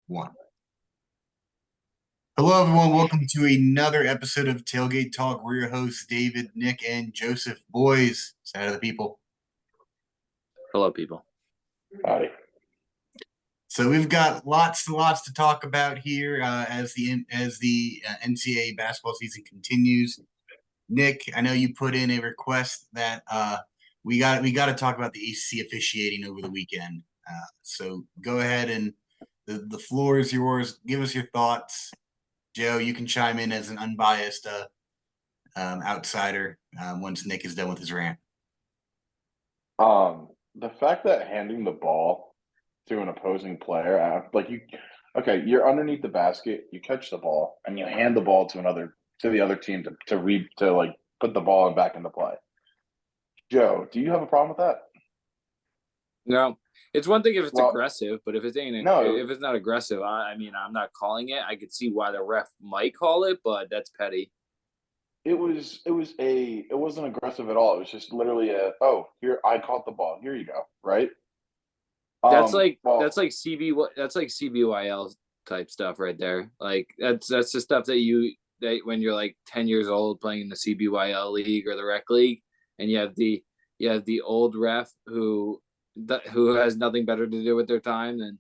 One. Hello, everyone. Welcome to another episode of Tailgate Talk. We're your hosts, David, Nick, and Joseph. Boys, say hi to the people. Hello, people. Howdy. So we've got lots and lots to talk about here as the NCAA basketball season continues. Nick, I know you put in a request that we got to talk about the ACC officiating over the weekend. So go ahead and the floor is yours. Give us your thoughts. Joe, you can chime in as an unbiased outsider once Nick is done with his rant. The fact that handing the ball to an opposing player, you're underneath the basket, you catch the ball, and you hand the ball to the other team to put the ball back into play. Joe, do you have a problem with that? No, it's one thing if it's Well, aggressive, but if it's no, not aggressive, I mean, I'm not calling it. I could see why the ref might call it, but that's petty. it wasn't aggressive at all. It was just literally here, I caught the ball. Here you go, right? That's like Well, that's like CBYL type stuff right there. Like that's the stuff that when you're like 10 years old playing in the CBYL league or the rec league, and you have the old ref who has nothing better to do with their time than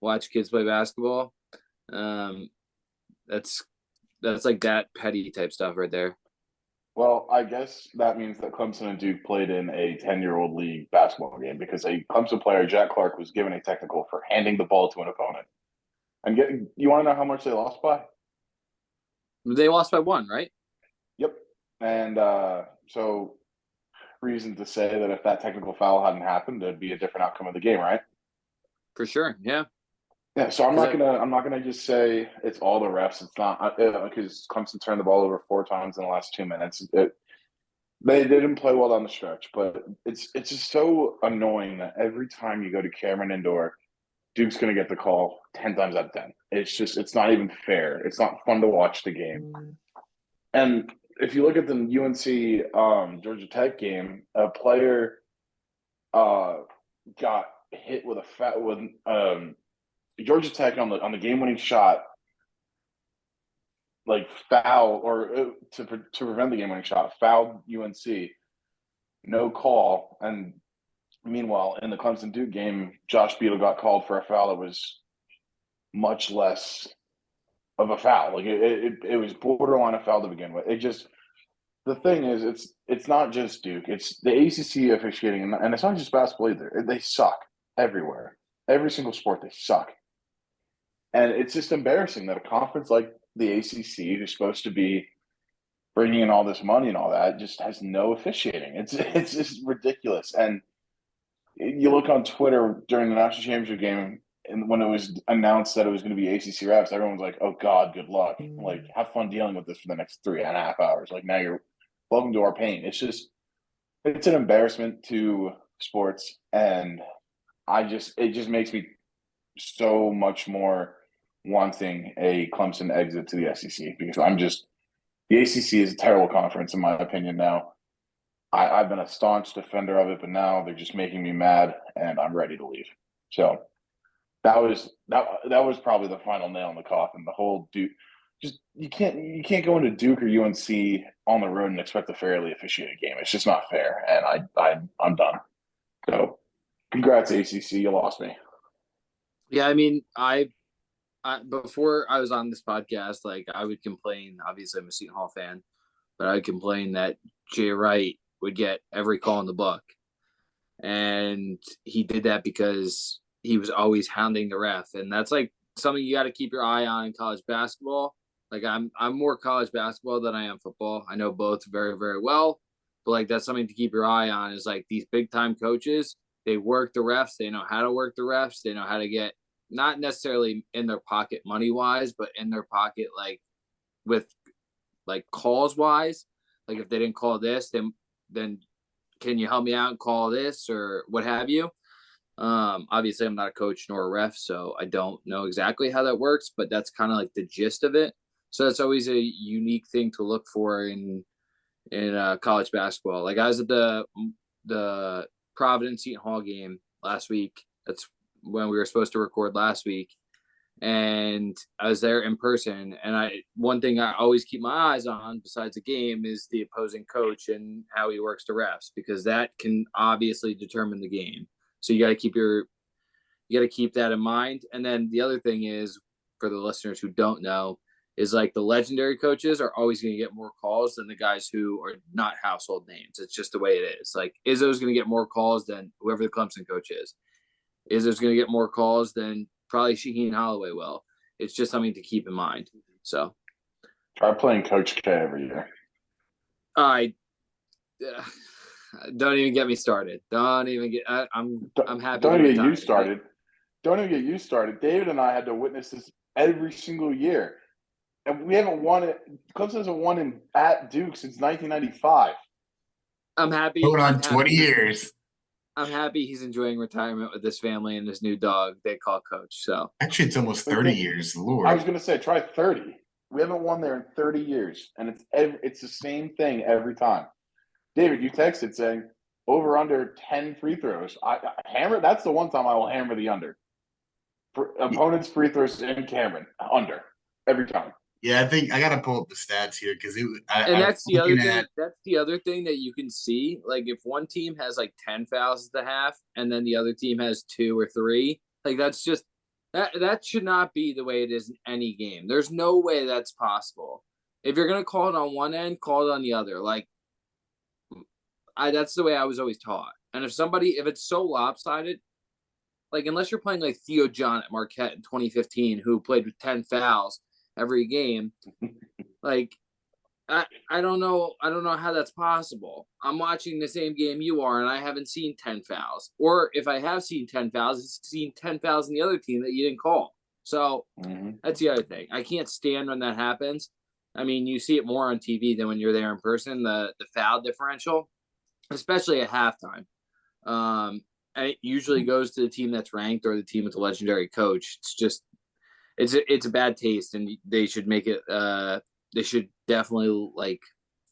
watch kids play basketball. Um, that's like that petty type stuff right there. Well, I guess that means that Clemson and Duke played in a 10-year-old league basketball game because a Clemson player, Jack Clark, was given a technical for handing the ball to an opponent. You want to know how much they lost by? They lost by one, right? Yep. And so reason to say that if that technical foul hadn't happened, there'd be a different outcome of the game, right? For sure, yeah. Yeah, so I'm not gonna just say it's all the refs. It's not because Clemson turned the ball over 4 times in the last 2 minutes. They didn't play well down the stretch, but it's just so annoying that every time you go to Cameron Indoor, Duke's going to get the call 10 times out of 10. It's not even fair. It's not fun to watch the game. And if you look at the UNC Georgia Tech game, a player got hit with Georgia Tech on the game winning shot, like foul or to prevent the game winning shot, fouled UNC, no call. And meanwhile, in the Clemson Duke game, Josh Beadle got called for a foul that was much less of a foul. Like it was borderline a foul to begin with. The thing is, it's not just Duke. It's the ACC officiating, and it's not just basketball either. They suck everywhere. Every single sport, they suck. And it's just embarrassing that a conference like the ACC, who's supposed to be bringing in all this money and all that, just has no officiating. It's just ridiculous. And you look on Twitter during the national championship game, and when it was announced that it was going to be ACC refs, everyone's like, "Oh God, good luck! Like, have fun dealing with this for the next 3.5 hours. Like, now you're welcome to our pain." It's an embarrassment to sports, and it just makes me so much more wanting a Clemson exit to the SEC because the ACC is a terrible conference in my opinion now. I've been a staunch defender of it, but now they're just making me mad, and I'm ready to leave. So that was probably the final nail in the coffin. The whole Duke, just you can't go into Duke or UNC on the road and expect a fairly officiated game. It's just not fair, and I'm done. So, congrats ACC, you lost me. Yeah, I mean, before I was on this podcast, like I would complain. Obviously, I'm a Seton Hall fan, but I would complain that Jay Wright would get every call in the book, and he did that because he was always hounding the ref, and that's like something you got to keep your eye on in college basketball. Like I'm more college basketball than I am football. I know both very very well, but like that's something to keep your eye on. Is like these big time coaches, they work the refs. They know how to work the refs. They know how to get not necessarily in their pocket money wise, but in their pocket like with like calls wise. Like if they didn't call this, then can you help me out and call this or what have you? Obviously I'm not a coach nor a ref, so I don't know exactly how that works, but that's kind of like the gist of it. So that's always a unique thing to look for in college basketball. Like I was at the Providence Seton Hall game last week. That's when we were supposed to record last week, and I was there in person. And one thing I always keep my eyes on besides the game is the opposing coach and how he works the refs, because that can obviously determine the game. So you got to keep that in mind. And then the other thing is, for the listeners who don't know, is like the legendary coaches are always going to get more calls than the guys who are not household names. It's just the way it is. Like Izzo's going to get more calls than whoever the Clemson coach is. Izzo's going to get more calls than probably Shaheen Holloway will. It's just something to keep in mind. So Try playing Coach K every year. I don't even get me started. Don't even get. I'm happy. Don't even get you started. Don't even get you started. David and I had to witness this every single year, and we haven't won it. Clemson hasn't won at Duke since 1995. I'm happy. Going on 20 years. I'm happy he's enjoying retirement with his family and his new dog they call Coach. So actually, it's almost 30 years. Lord, I was going to say try 30. We haven't won there in 30 years, and it's the same thing every time. David, you texted saying over under 10 free throws. I hammer. That's the one time I will hammer the under. For opponents' free throws in Cameron, under every time. Yeah, I think I gotta pull up the stats here because that's the other thing. That's the other thing that you can see. Like if one team has like 10 fouls at the half, and then the other team has 2 or 3, like that's just that should not be the way it is in any game. There's no way that's possible. If you're gonna call it on one end, call it on the other. Like that's the way I was always taught. And if it's so lopsided, like unless you're playing like Theo John at Marquette in 2015, who played with 10 fouls every game, like I don't know how that's possible. I'm watching the same game you are, and I haven't seen 10 fouls. Or if I have seen 10 fouls, it's seen 10 fouls in the other team that you didn't call. So that's the other thing. I can't stand when that happens. I mean, you see it more on TV than when you're there in person, the foul differential, especially at halftime. And it usually goes to the team that's ranked or the team with the legendary coach. It's just it's a bad taste, and they should make it they should definitely like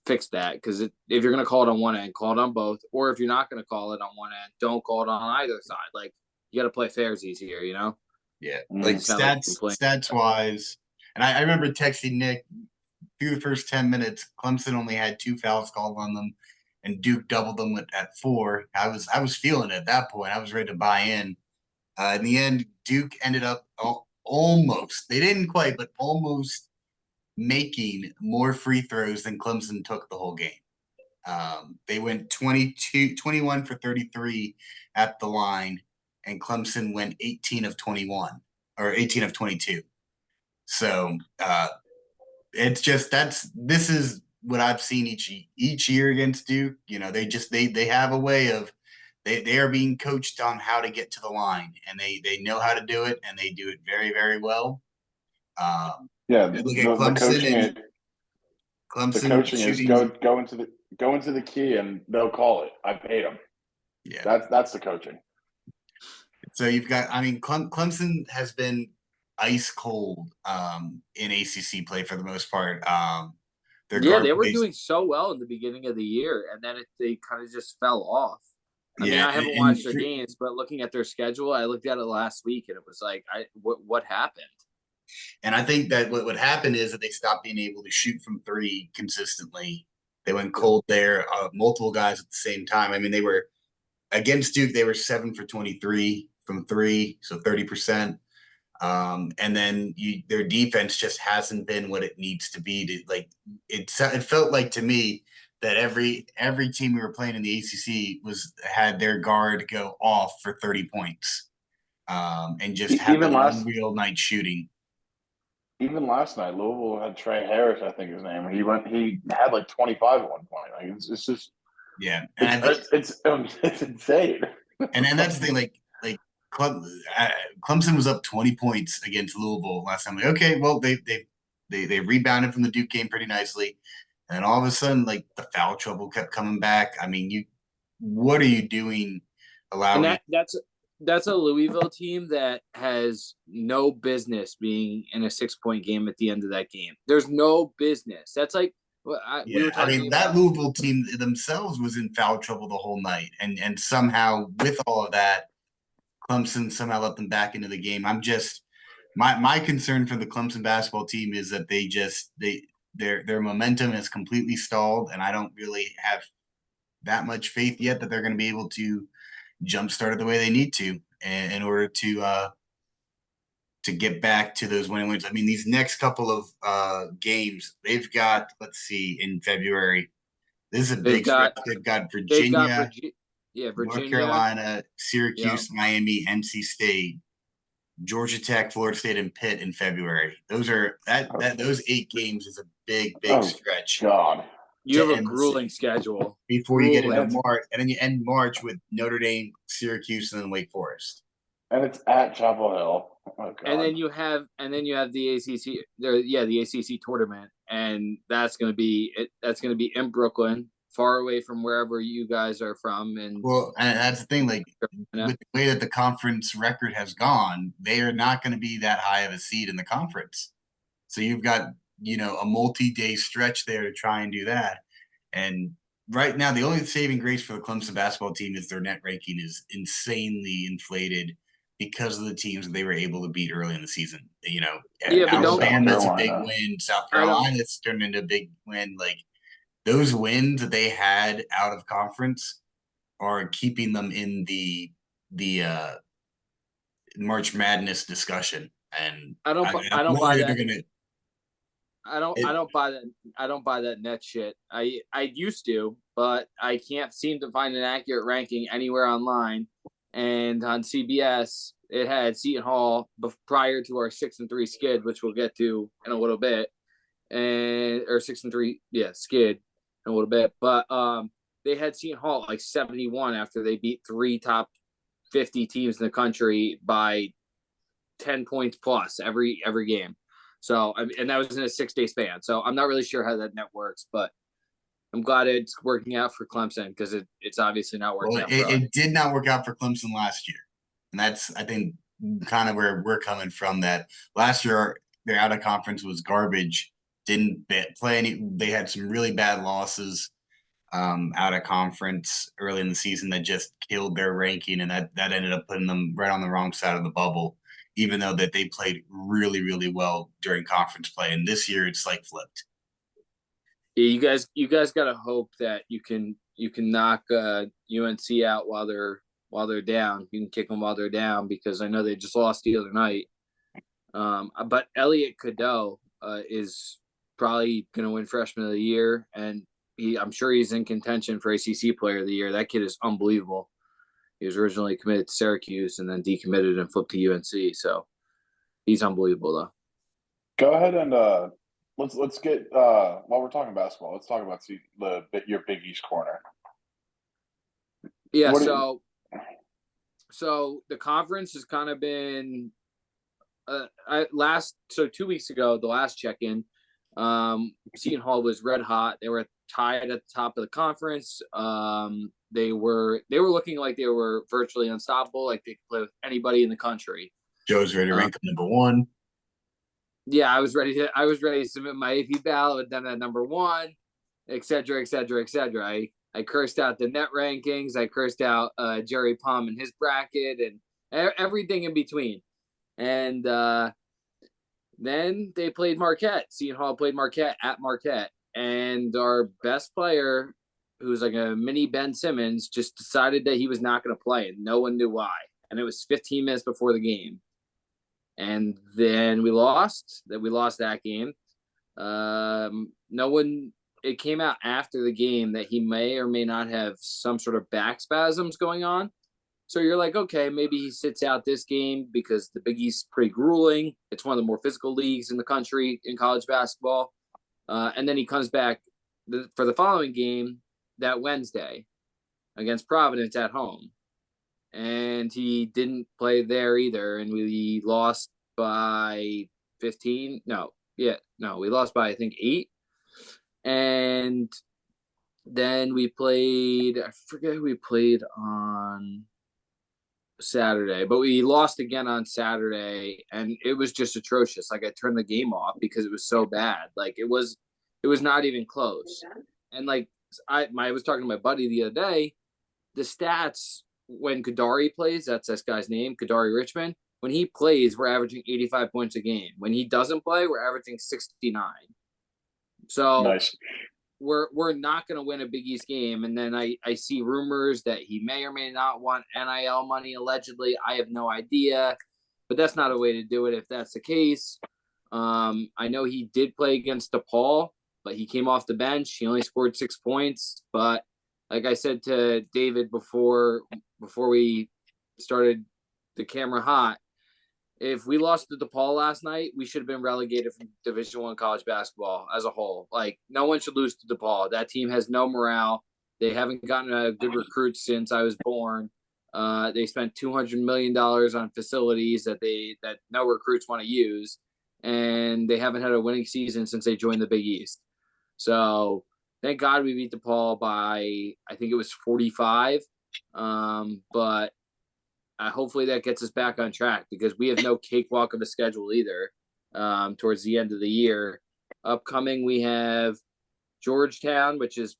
fix that, because if you're going to call it on one end, call it on both, or if you're not going to call it on one end, don't call it on either side. Like you got to play fairsies here, you know? Yeah, like stats wise, and I remember texting Nick through the first 10 minutes. Clemson only had 2 fouls called on them, and Duke doubled them at 4. I was feeling it at that point. I was ready to buy in. In the end, Duke ended up almost. They didn't quite, but almost making more free throws than Clemson took the whole game. They went 21 for 33 at the line, and Clemson went 18 of 21 or 18 of 22. So it's just this is what I've seen each year against Duke. You know, they have a way of they are being coached on how to get to the line, and they know how to do it, and they do it very, very well. Look at Clemson. The coaching is go into the key and they'll call it. I paid them. Yeah, that's the coaching. So you've got, I mean, Clemson has been ice cold in ACC play for the most part. They were doing so well in the beginning of the year, and then they kind of just fell off. I mean, I haven't watched their games, but looking at their schedule, I looked at it last week, and it was like, what happened? And I think that what happened is that they stopped being able to shoot from 3 consistently. They went cold there, multiple guys at the same time. I mean, they were against Duke, they were 7 for 23 from 3, so 30%. And then their defense just hasn't been what it needs to be. It felt like to me that every team we were playing in the ACC had their guard go off for 30 points, and just have an unreal night shooting. Even last night, Louisville had Trey Harris, I think his name. He had like 25 at one point. Like it's just it's insane. And that's the thing, like Clemson was up 20 points against Louisville last time. Like, okay, well they rebounded from the Duke game pretty nicely, and all of a sudden, like the foul trouble kept coming back. I mean, what are you doing? Allowing that's a Louisville team that has no business being in a 6-point game at the end of that game. There's no business. That's like that Louisville team themselves was in foul trouble the whole night, and somehow with all of that, Clemson somehow let them back into the game. My concern for the Clemson basketball team is that their momentum is completely stalled, and I don't really have that much faith yet that they're going to be able to jumpstart it the way they need to in order to get back to those winning wins. I mean, these next couple of games they've got. Let's see, in February, this is a big stretch. They've got Virginia, North Virginia. Carolina, Yeah. Syracuse, Miami, NC State, Georgia Tech, Florida State, and Pitt in February. Those are those 8 games is a big stretch. God, you have a grueling schedule before you get into March, and then you end March with Notre Dame, Syracuse, and then Wake Forest. And it's at Chapel Hill. Oh, God. And then you have the ACC, the ACC tournament, and that's going to be in Brooklyn, far away from wherever you guys are from. And that's the thing. Like with the way that the conference record has gone, they are not going to be that high of a seed in the conference. So you've got a multi-day stretch there to try and do that. And right now, the only saving grace for the Clemson basketball team is their net ranking is insanely inflated because of the teams that they were able to beat early in the season. Alabama's a big win. South Carolina's turned into a big win. Like those wins that they had out of conference are keeping them in the March Madness discussion. And I don't buy that. I don't buy that net shit. I used to, but I can't seem to find an accurate ranking anywhere online. And on CBS, it had Seton Hall prior to our 6-3 skid, which we'll get to in a little bit, or 6-3, skid in a little bit. But they had Seton Hall like 71 after they beat 3 top 50 teams in the country by 10 points plus every game. So, and that was in a 6-day span. So I'm not really sure how that net works, but I'm glad it's working out for Clemson because it's obviously not working out. It did not work out for Clemson last year. And that's, I think, kind of where we're coming from. That last year, their out of conference was garbage. Didn't play any. They had some really bad losses out of conference early in the season that just killed their ranking. And that ended up putting them right on the wrong side of the bubble, even though that they played really, really well during conference play. And this year it's like flipped. Yeah, you guys got to hope that you can knock UNC out while they're down. You can kick them while they're down because I know they just lost the other night. But Elliot Cadeau is probably going to win Freshman of the Year, and I'm sure he's in contention for ACC Player of the Year. That kid is unbelievable. He was originally committed to Syracuse and then decommitted and flipped to UNC. So he's unbelievable, though. Go ahead and let's get while we're talking basketball, let's talk about your Big East corner. Yeah. So the conference has kind of been 2 weeks ago, the last check-in, Seton Hall was red hot. They were tied at the top of the conference. They were looking like they were virtually unstoppable, like they could play with anybody in the country. Joe's ready to rank them number 1. Yeah, I was ready to submit my AP ballot with them at number 1, et cetera, et cetera, et cetera. I cursed out the net rankings. I cursed out Jerry Palm and his bracket and everything in between. And then they played Marquette. Seton Hall played Marquette at Marquette. And our best player, who's like a mini Ben Simmons, just decided that he was not going to play. And no one knew why. And it was 15 minutes before the game. And then we lost that game. It came out after the game that he may or may not have some sort of back spasms going on. So you're like, okay, maybe he sits out this game because the Big East is pretty grueling. It's one of the more physical leagues in the country in college basketball. And then he comes back for the following game that Wednesday against Providence at home. And he didn't play there either. And we lost by 15. We lost by, I think, 8. And then we played, I forget who we played on Saturday, but we lost again on Saturday, and it was just atrocious. Like I turned the game off because it was so bad. Like it was not even close. And like I was talking to my buddy the other day, the stats when Kadari plays, that's this guy's name, Kadari Richmond, when he plays, we're averaging 85 points a game. When he doesn't play, we're averaging 69. So Nice. we're not going to win a Big East game. And then I see rumors that he may or may not want NIL money allegedly. I have no idea, but that's not a way to do it if that's the case. I know he did play against DePaul, but he came off the bench. He only scored 6 points. But like I said to David before we started the camera hot, if we lost to DePaul last night, we should have been relegated from Division I college basketball as a whole. Like, no one should lose to DePaul. That team has no morale. They haven't gotten a good recruit since I was born. They spent $200 million on facilities that no recruits want to use, and they haven't had a winning season since they joined the Big East. So thank God we beat DePaul by, I think it was 45. But hopefully that gets us back on track, because we have no cakewalk of a schedule either towards the end of the year. Upcoming, we have Georgetown, which is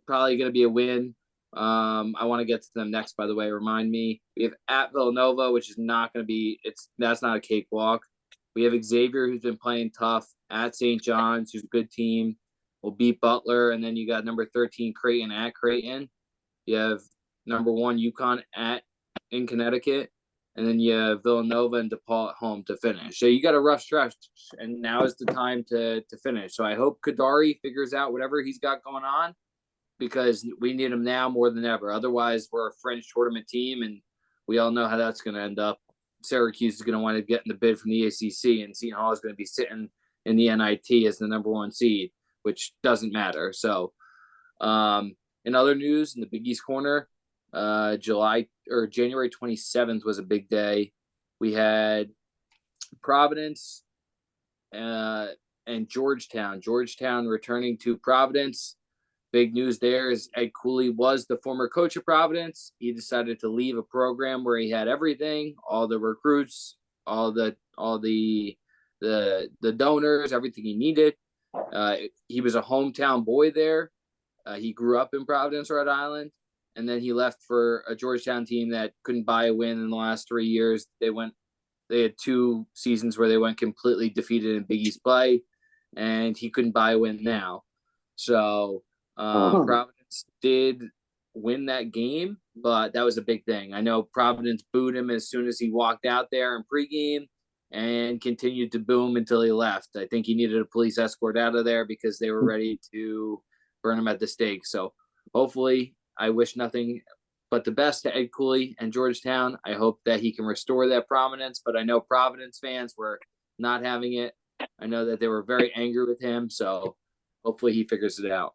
probably going to be a win. I want to get to them next, by the way. Remind me. We have at Villanova, which is not going to be – that's not a cakewalk. We have Xavier, who's been playing tough, at St. John's, who's a good team. We'll beat Butler, and then you got number 13 Creighton at Creighton. You have number 1 UConn in Connecticut, and then you have Villanova and DePaul at home to finish. So you got a rough stretch, and now is the time to finish. So I hope Kadari figures out whatever he's got going on, because we need him now more than ever. Otherwise, we're a French tournament team, and we all know how that's going to end up. Syracuse is going to want to get in the bid from the ACC, and Seton Hall is going to be sitting in the NIT as the number 1 seed, which doesn't matter. So in other news, in the Big East corner, January 27th was a big day. We had Providence and Georgetown. Georgetown returning to Providence. Big news there is Ed Cooley was the former coach of Providence. He decided to leave a program where he had everything, all the recruits, all the donors, everything he needed. He was a hometown boy there. He grew up in Providence, Rhode Island. And then he left for a Georgetown team that couldn't buy a win in the last 3 years. They had 2 seasons where they went completely defeated in Big East play, and he couldn't buy a win now. So Providence did win that game, but that was a big thing. I know Providence booed him as soon as he walked out there in pregame, and continued to boo him until he left. I think he needed a police escort out of there because they were ready to burn him at the stake. So hopefully, I wish nothing but the best to Ed Cooley and Georgetown. I hope that he can restore that prominence, but I know Providence fans were not having it. I know that they were very angry with him, so hopefully he figures it out.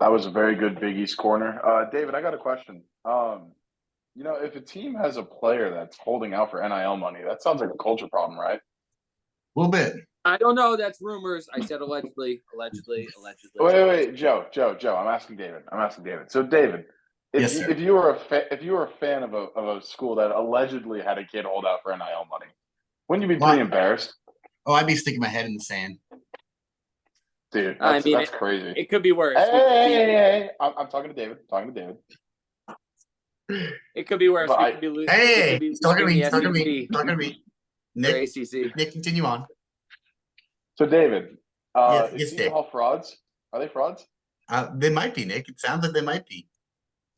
That was a very good Big East corner. David, I got a question. If a team has a player that's holding out for NIL money, that sounds like a culture problem, right? A little bit. I don't know. That's rumors. I said allegedly. Wait, Joe. I'm asking David. So, David, if you were a fan of a school that allegedly had a kid hold out for NIL money, wouldn't you be pretty embarrassed? Oh, I'd be sticking my head in the sand. Dude, that's crazy. It could be worse. Hey. I'm talking to David. It could be worse. Talking to me. Nick, ACC. Nick, continue on. So, David, yes, Seton Hall frauds? Are they frauds? They might be, Nick. It sounds like they might be.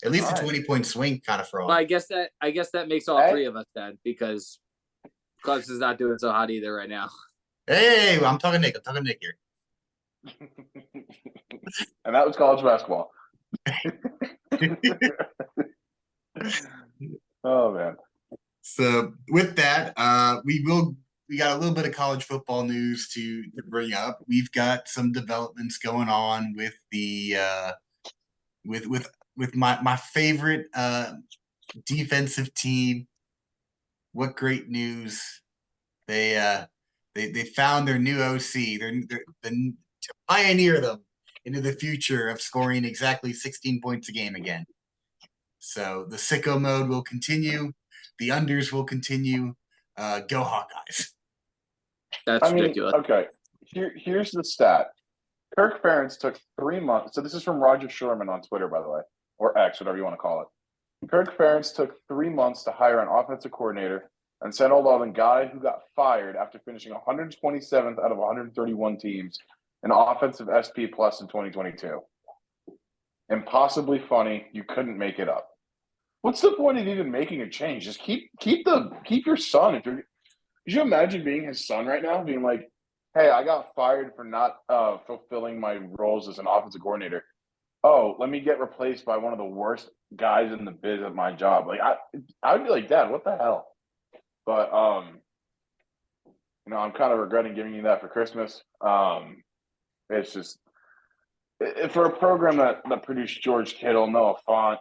At least a 20-point swing kind of fraud. Well, I guess that makes all 3 of us then, because Clemson's not doing so hot either right now. Hey, I'm talking Nick here. And that was college basketball. Oh man. So with that, we got a little bit of college football news to bring up. We've got some developments going on with the with my favorite defensive team. What great news! They found their new OC. They're to pioneer them into the future of scoring exactly 16 points a game again. So the sicko mode will continue. The unders will continue. Go Hawkeyes. That's ridiculous. Okay, here's the stat. Kirk Ferentz took 3 months. So this is from Roger Sherman on Twitter, by the way, or X, whatever you want to call it. Kirk Ferentz took 3 months to hire an offensive coordinator and settled on a guy who got fired after finishing 127th out of 131 teams in offensive SP plus in 2022. Impossibly funny. You couldn't make it up. What's the point of even making a change? Just keep your son. If you're, could you imagine being his son right now, being like, "Hey, I got fired for not fulfilling my roles as an offensive coordinator. Oh, let me get replaced by one of the worst guys in the biz at my job." Like I would be like, "Dad, what the hell?" But I'm kind of regretting giving you that for Christmas. It's just for a program that produced George Kittle, Noah Fant,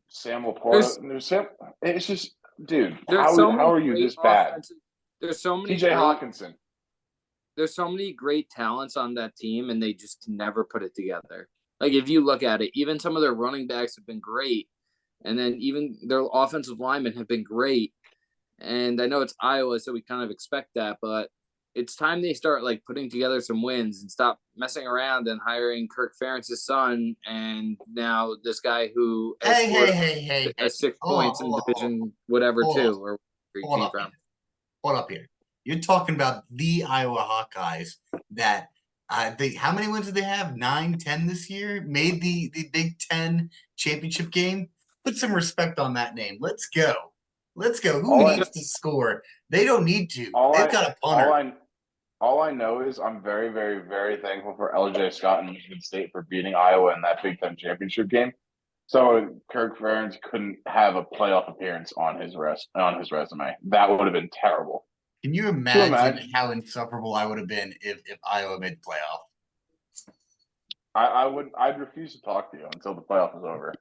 Sam Laporta. It's just, dude, how are you this bad? There's so many TJ Hawkinson. There's so many great talents on that team, and they just can never put it together. Like, if you look at it, even some of their running backs have been great, and then even their offensive linemen have been great. And I know it's Iowa, so we kind of expect that, but it's time they start like putting together some wins and stop messing around and hiring Kirk Ferentz's son and now this guy who Hey. has 6 points in Division Hold two on. or where he Hold came up. from. Hold up here. You're talking about the Iowa Hawkeyes that I think how many wins did they have? 9, 10 this year? Made the Big Ten championship game. Put some respect on that name. Let's go. Who needs to score? They don't need to. They've got a punter. All I know is I'm very, very, very thankful for LJ Scott and Michigan State for beating Iowa in that Big Ten championship game. So Kirk Ferentz couldn't have a playoff appearance on his resume. That would have been terrible. Can you imagine how insufferable I would have been if Iowa made the playoff? I'd refuse to talk to you until the playoff is over.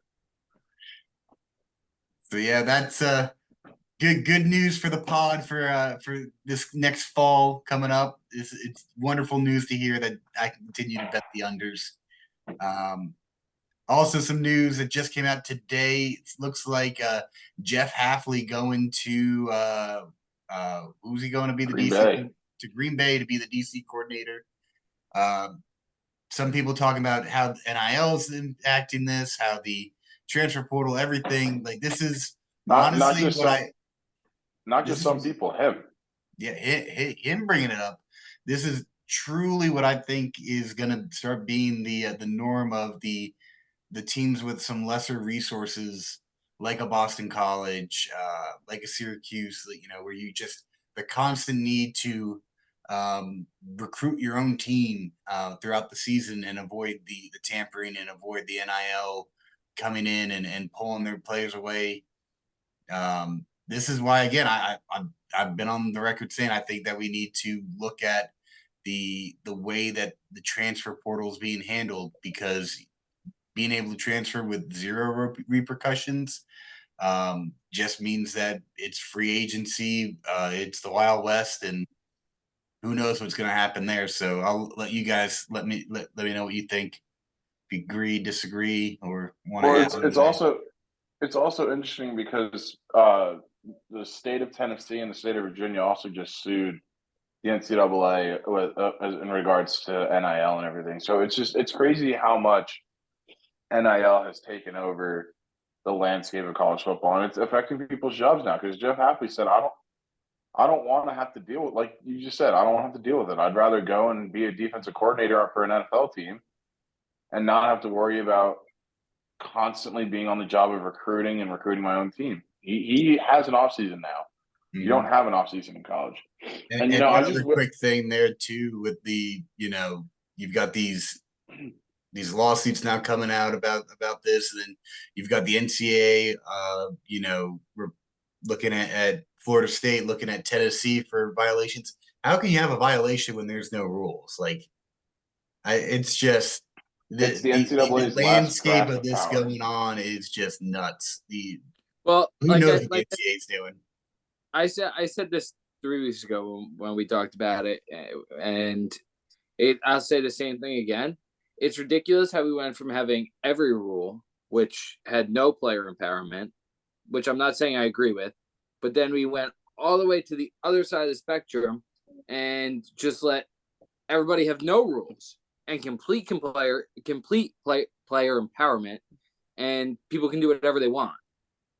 So yeah, that's good news for the pod for this next fall coming up. It's wonderful news to hear that I can continue to bet the unders. Also, some news that just came out today. It looks like Jeff Hafley going to who's he going to be the DC to Green Bay to be the DC coordinator. Some people talking about how NIL is impacting this, how the transfer portal, everything. Like this is honestly not just some people, him. Yeah, him bringing it up. This is truly what I think is going to start being the norm of the teams with some lesser resources, like a Boston College, like a Syracuse, where you just the constant need to recruit your own team throughout the season and avoid the tampering and avoid the NIL coming in and pulling their players away. This is why, again, I've been on the record saying I think that we need to look at the way that the transfer portal is being handled, because being able to transfer with zero repercussions just means that it's free agency. It's the Wild West, and who knows what's going to happen there. So I'll let you guys let me know what you think. If you agree, disagree, or want to add something. It's also interesting because the state of Tennessee and the state of Virginia also just sued the NCAA in regards to NIL and everything. So it's crazy how much NIL has taken over the landscape of college football, and it's affecting people's jobs now. Because Jeff Hafley said, I don't want to have to deal with, like you just said, I don't want to have to deal with it. I'd rather go and be a defensive coordinator for an NFL team and not have to worry about constantly being on the job of recruiting my own team. He has an offseason now. Mm-hmm. You don't have an offseason in college. And another quick thing there too with the, you've got these lawsuits now coming out about this, and then you've got the NCAA, we're looking at Florida State, looking at Tennessee for violations. How can you have a violation when there's no rules? Like, it's just it's the NCAA's the landscape of this going on is just nuts. Who knows what the NCAA is doing? I said this 3 weeks ago when we talked about it, and I'll say the same thing again. It's ridiculous how we went from having every rule, which had no player empowerment, which I'm not saying I agree with, but then we went all the way to the other side of the spectrum and just let everybody have no rules and complete player empowerment. and people can do whatever they want.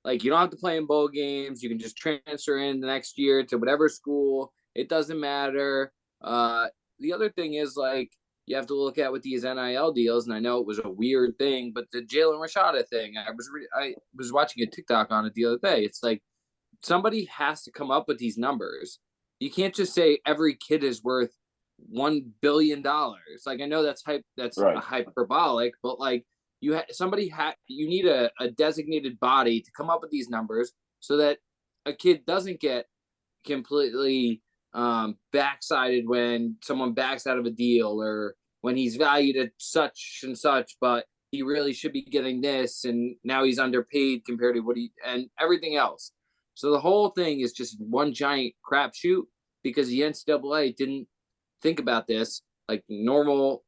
Like, you don't have to play in bowl games. You can just transfer in the next year to whatever school. It doesn't matter. The other thing is, like, you have to look at with these NIL deals, and I know it was a weird thing, but the Jalen Rashada thing, I was watching a TikTok on it the other day. It's like somebody has to come up with these numbers. You can't just say every kid is worth $1 billion. Like, I know that's Right. hyperbolic, but like, you need a designated body to come up with these numbers so that a kid doesn't get completely backsided when someone backs out of a deal, or when he's valued at such and such, but he really should be getting this, and now he's underpaid compared to what he and everything else. So the whole thing is just one giant crapshoot because the NCAA didn't think about this like normal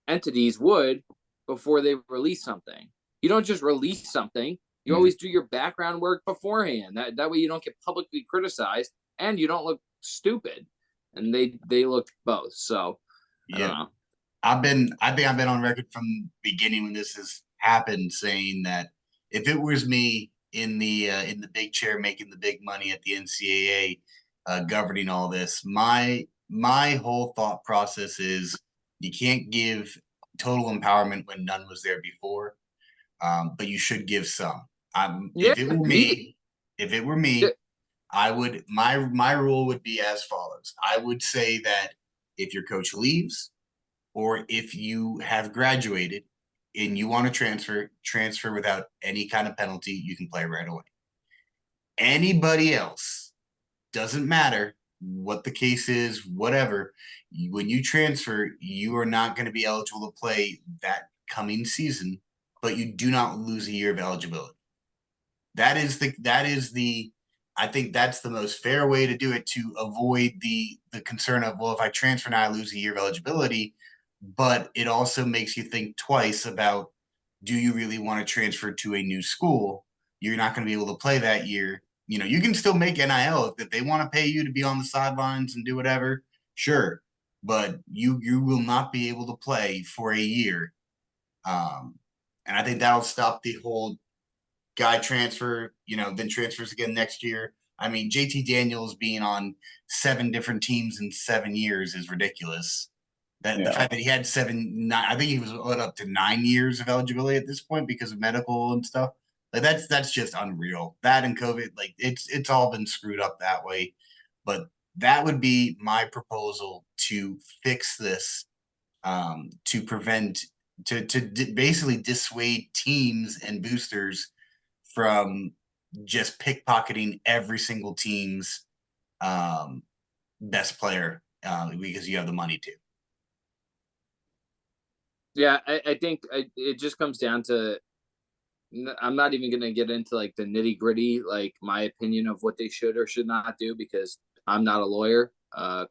entities would before they release something. You don't just release something. You always do your background work beforehand. That way you don't get publicly criticized and you don't look stupid. And they look both. So I don't know. I think I've been on record from the beginning when this has happened saying that if it was me in the big chair making the big money at the NCAA, governing all this, my whole thought process is you can't give total empowerment when none was there before, but you should give some. If it were me, I would my rule would be as follows. I would say that if your coach leaves, or if you have graduated and you want to transfer without any kind of penalty, you can play right away. Anybody else, doesn't matter what the case is, whatever, when you transfer, you are not going to be eligible to play that coming season, but you do not lose a year of eligibility. That is the I think that's the most fair way to do it, to avoid the concern of, well, if I transfer now, I lose a year of eligibility. But it also makes you think twice about, do you really want to transfer to a new school? You're not going to be able to play that year. You can still make NIL if they want to pay you to be on the sidelines and do whatever, sure. But you will not be able to play for a year. And I think that'll stop the whole guy transfer, then transfers again next year. I mean, JT Daniels being on 7 different teams in 7 years is ridiculous. The fact that he had I think he was up to 9 years of eligibility at this point because of medical and stuff. Like, that's just unreal. That and COVID, like, it's all been screwed up that way. But that would be my proposal to fix this, to prevent basically dissuade teams and boosters from just pickpocketing every single team's best player, because you have the money to. Yeah, I think it just comes down to, I'm not even going to get into like the nitty gritty, like my opinion of what they should or should not do, because I'm not a lawyer,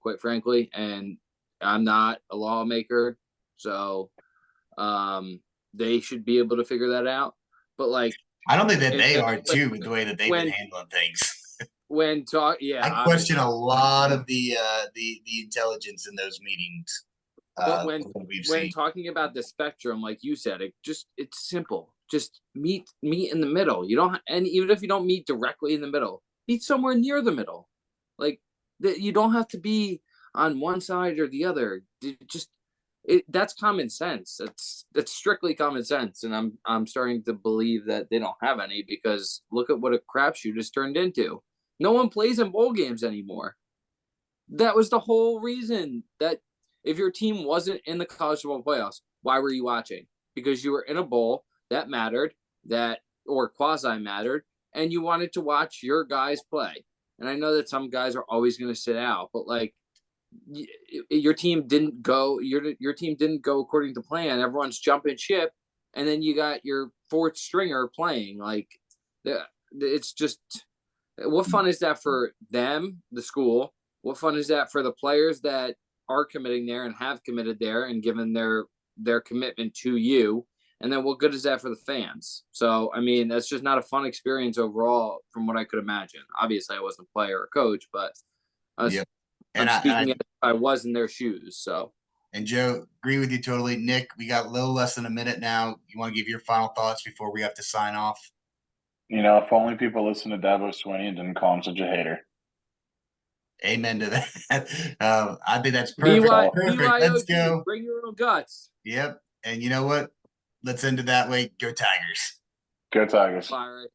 quite frankly, and I'm not a lawmaker. So they should be able to figure that out. But like, I don't think that they are too, with the way that they've been handling things. I question a lot of the intelligence in those meetings. But when talking about the spectrum, like you said, it's simple. Just meet in the middle. You don't, and even if you don't meet directly in the middle, meet somewhere near the middle. Like, you don't have to be on one side or the other. That's common sense. That's strictly common sense, and I'm starting to believe that they don't have any, because look at what a crapshoot has turned into. No one plays in bowl games anymore. That was the whole reason that. If your team wasn't in the college football playoffs, why were you watching? Because you were in a bowl that mattered, or quasi mattered, and you wanted to watch your guys play. And I know that some guys are always going to sit out, but like, your team didn't go. Your team didn't go according to plan. Everyone's jumping ship, and then you got your 4th stringer playing. Like, it's just, what fun is that for them, the school? What fun is that for the players that are committing there and have committed there and given their commitment to you? And then what good is that for the fans? So, I mean, that's just not a fun experience overall from what I could imagine. Obviously, I wasn't a player or coach, but I was speaking as I was in their shoes. So And Joe, agree with you totally. Nick, we got a little less than a minute now. You want to give your final thoughts before we have to sign off? You know, if only people listen to Dabo Swinney and didn't call him such a hater. Amen to that. I think that's perfect. BY, Perfect. Let's BYOT, go. bring your own guts. Yep. And you know what? Let's end it that way. Go Tigers. Go Tigers. Bye, right.